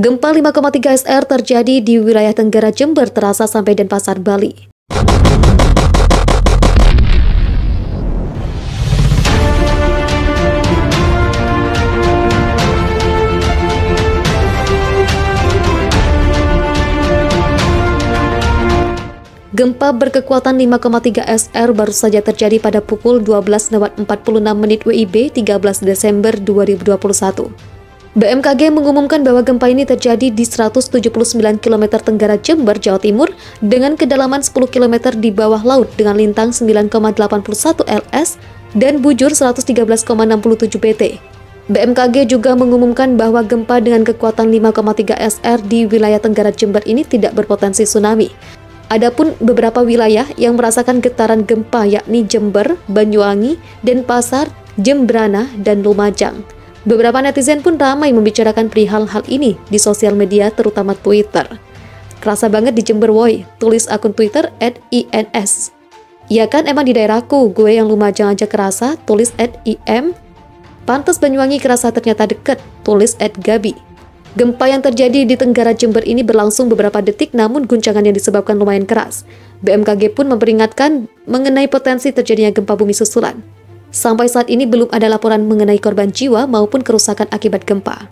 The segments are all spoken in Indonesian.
Gempa 5,3 SR terjadi di wilayah Tenggara Jember terasa sampai Denpasar, Bali. Gempa berkekuatan 5,3 SR baru saja terjadi pada pukul 12.46 WIB 13 Desember 2021. BMKG mengumumkan bahwa gempa ini terjadi di 179 km tenggara Jember, Jawa Timur dengan kedalaman 10 km di bawah laut dengan lintang 9,81 ls dan bujur 113,67 pt. BMKG juga mengumumkan bahwa gempa dengan kekuatan 5,3 SR di wilayah Tenggara Jember ini tidak berpotensi tsunami. Adapun beberapa wilayah yang merasakan getaran gempa yakni Jember, Banyuwangi, Denpasar, Jembrana, dan Lumajang. Beberapa netizen pun ramai membicarakan perihal hal ini di sosial media terutama Twitter. Kerasa banget di Jember woy, tulis akun Twitter @ins. Ya kan emang di daerahku, gue yang Lumajang aja kerasa, tulis @im. Pantes Banyuwangi kerasa ternyata deket, tulis @gabi. Gempa yang terjadi di Tenggara Jember ini berlangsung beberapa detik namun guncangan yang disebabkan lumayan keras. BMKG pun memperingatkan mengenai potensi terjadinya gempa bumi susulan. Sampai saat ini belum ada laporan mengenai korban jiwa maupun kerusakan akibat gempa.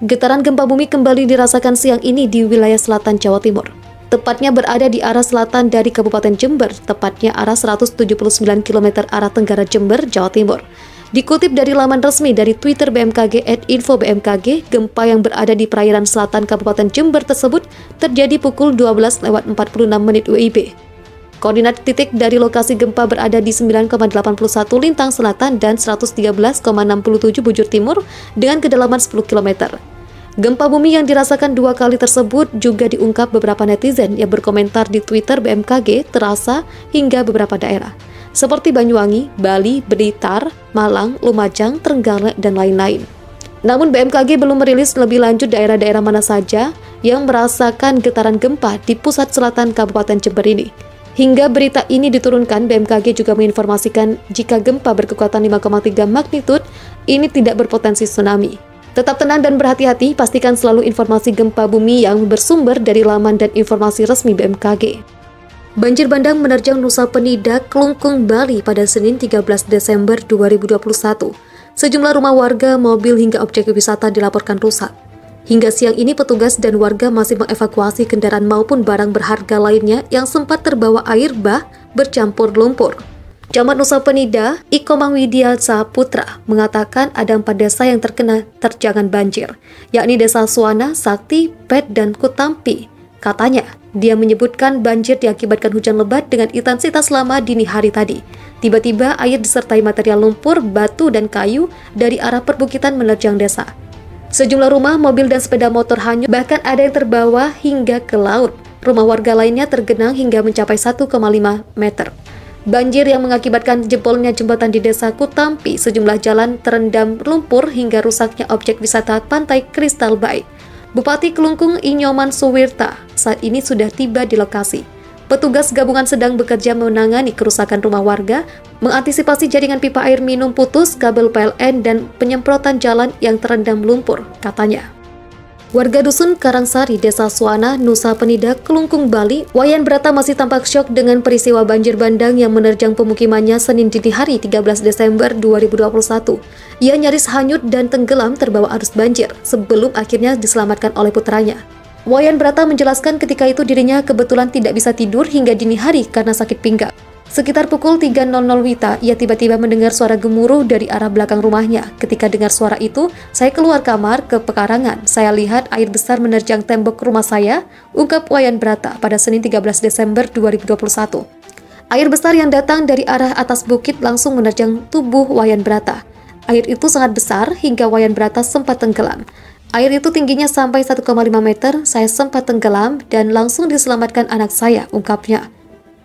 Getaran gempa bumi kembali dirasakan siang ini di wilayah selatan Jawa Timur. Tepatnya berada di arah selatan dari Kabupaten Jember, tepatnya arah 179 km arah Tenggara Jember, Jawa Timur. Dikutip dari laman resmi dari Twitter BMKG @info_bmkg, gempa yang berada di perairan selatan Kabupaten Jember tersebut terjadi pukul 12.46 WIB. Koordinat titik dari lokasi gempa berada di 9,81 lintang selatan dan 113,67 bujur timur dengan kedalaman 10 km. Gempa bumi yang dirasakan dua kali tersebut juga diungkap beberapa netizen yang berkomentar di Twitter BMKG terasa hingga beberapa daerah seperti Banyuwangi, Bali, Blitar, Malang, Lumajang, Trenggalek, dan lain-lain. Namun BMKG belum merilis lebih lanjut daerah-daerah mana saja yang merasakan getaran gempa di pusat selatan Kabupaten Jember ini. Hingga berita ini diturunkan, BMKG juga menginformasikan jika gempa berkekuatan 5,3 magnitud ini tidak berpotensi tsunami. Tetap tenang dan berhati-hati, pastikan selalu informasi gempa bumi yang bersumber dari laman dan informasi resmi BMKG. Banjir bandang menerjang Nusa Penida, Klungkung, Bali pada Senin 13 Desember 2021. Sejumlah rumah warga, mobil hingga objek wisata dilaporkan rusak. Hingga siang ini petugas dan warga masih mengevakuasi kendaraan maupun barang berharga lainnya yang sempat terbawa air bah bercampur lumpur. Camat Nusa Penida, Ikomang Widya Saputra, mengatakan ada 4 desa yang terkena terjangan banjir, yakni Desa Suwana, Sakti, Pet, dan Kutampi. Katanya, dia menyebutkan banjir diakibatkan hujan lebat dengan intensitas lama dini hari tadi. Tiba-tiba air disertai material lumpur, batu, dan kayu dari arah perbukitan menerjang desa. Sejumlah rumah, mobil, dan sepeda motor hanyut, bahkan ada yang terbawa hingga ke laut. Rumah warga lainnya tergenang hingga mencapai 1,5 meter. Banjir yang mengakibatkan jebolnya jembatan di Desa Kutampi, sejumlah jalan terendam lumpur hingga rusaknya objek wisata Pantai Kristal Bay. Bupati Klungkung Inyoman Suwirta saat ini sudah tiba di lokasi. Petugas gabungan sedang bekerja menangani kerusakan rumah warga, mengantisipasi jaringan pipa air minum putus, kabel PLN, dan penyemprotan jalan yang terendam lumpur, katanya. Warga Dusun Karangsari, Desa Suwana, Nusa Penida, Klungkung, Bali, Wayan Brata masih tampak syok dengan peristiwa banjir bandang yang menerjang pemukimannya Senin dini hari 13 Desember 2021. Ia nyaris hanyut dan tenggelam terbawa arus banjir sebelum akhirnya diselamatkan oleh putranya. Wayan Brata menjelaskan ketika itu dirinya kebetulan tidak bisa tidur hingga dini hari karena sakit pinggang. Sekitar pukul 3.00 WITA, ia tiba-tiba mendengar suara gemuruh dari arah belakang rumahnya. Ketika dengar suara itu, saya keluar kamar ke pekarangan. Saya lihat air besar menerjang tembok rumah saya, ungkap Wayan Brata pada Senin 13 Desember 2021. Air besar yang datang dari arah atas bukit langsung menerjang tubuh Wayan Brata. Air itu sangat besar hingga Wayan Brata sempat tenggelam. Air itu tingginya sampai 1,5 meter, saya sempat tenggelam dan langsung diselamatkan anak saya, ungkapnya.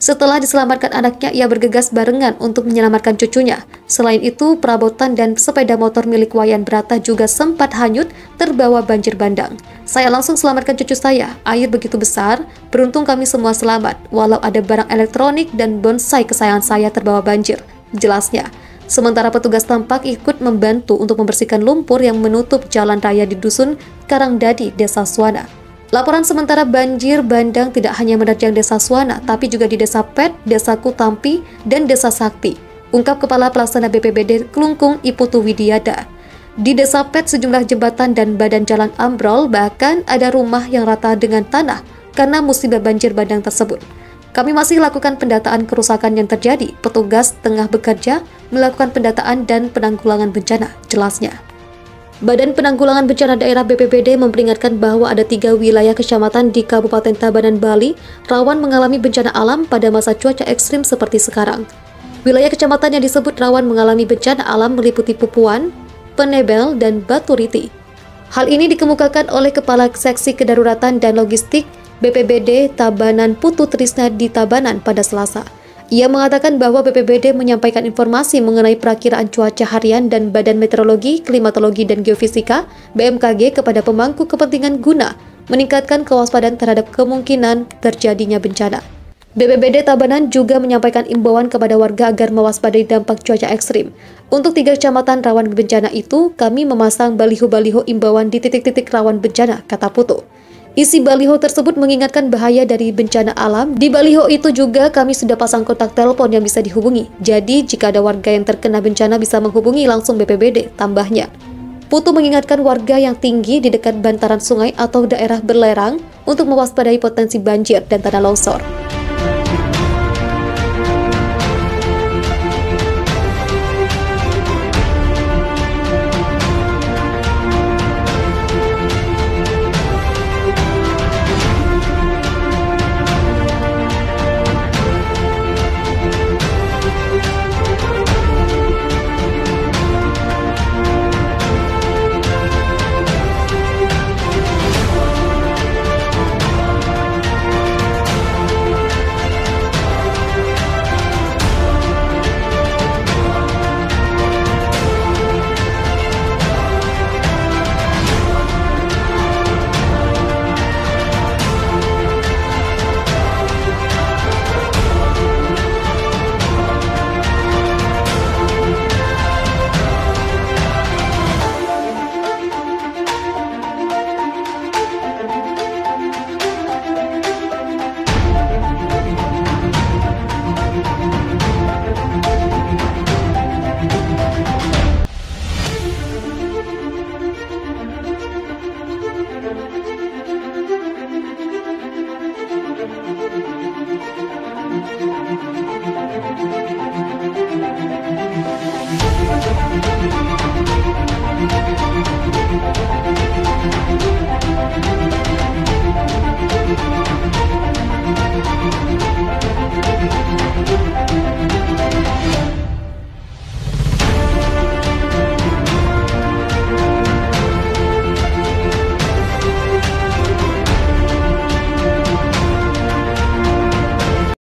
Setelah diselamatkan anaknya, ia bergegas barengan untuk menyelamatkan cucunya. Selain itu, perabotan dan sepeda motor milik Wayan Brata juga sempat hanyut terbawa banjir bandang. Saya langsung selamatkan cucu saya. Air begitu besar, beruntung kami semua selamat, walau ada barang elektronik dan bonsai kesayangan saya terbawa banjir. Jelasnya, Sementara petugas tampak ikut membantu untuk membersihkan lumpur yang menutup jalan raya di Dusun Karangdadi, Desa Suwana. Laporan sementara banjir bandang tidak hanya menerjang Desa Suwana, tapi juga di Desa Pet, Desa Kutampi, dan Desa Sakti, ungkap Kepala Pelaksana BPBD Klungkung Iputu Widiada. Di Desa Pet, sejumlah jembatan dan badan jalan ambrol, bahkan ada rumah yang rata dengan tanah karena musibah banjir bandang tersebut. Kami masih lakukan pendataan kerusakan yang terjadi. Petugas tengah bekerja melakukan pendataan dan penanggulangan bencana, jelasnya. Badan Penanggulangan Bencana Daerah BPBD memperingatkan bahwa ada 3 wilayah kecamatan di Kabupaten Tabanan, Bali rawan mengalami bencana alam pada masa cuaca ekstrim seperti sekarang. Wilayah kecamatan yang disebut rawan mengalami bencana alam meliputi Pupuan, Penebel, dan Baturiti. Hal ini dikemukakan oleh Kepala Seksi Kedaruratan dan Logistik BPBD Tabanan Putu Trisna di Tabanan pada Selasa. Ia mengatakan bahwa BPBD menyampaikan informasi mengenai perakiraan cuaca harian dan Badan Meteorologi, Klimatologi, dan Geofisika BMKG kepada pemangku kepentingan guna meningkatkan kewaspadaan terhadap kemungkinan terjadinya bencana. BPBD Tabanan juga menyampaikan imbauan kepada warga agar mewaspadai dampak cuaca ekstrim. Untuk 3 kecamatan rawan bencana itu, kami memasang baliho-baliho imbauan di titik-titik rawan bencana, kata Putu. Isi baliho tersebut mengingatkan bahaya dari bencana alam. Di baliho itu juga kami sudah pasang kontak telepon yang bisa dihubungi. Jadi, jika ada warga yang terkena bencana bisa menghubungi langsung BPBD, tambahnya. Putu mengingatkan warga yang tinggi di dekat bantaran sungai atau daerah berlerang untuk mewaspadai potensi banjir dan tanah longsor.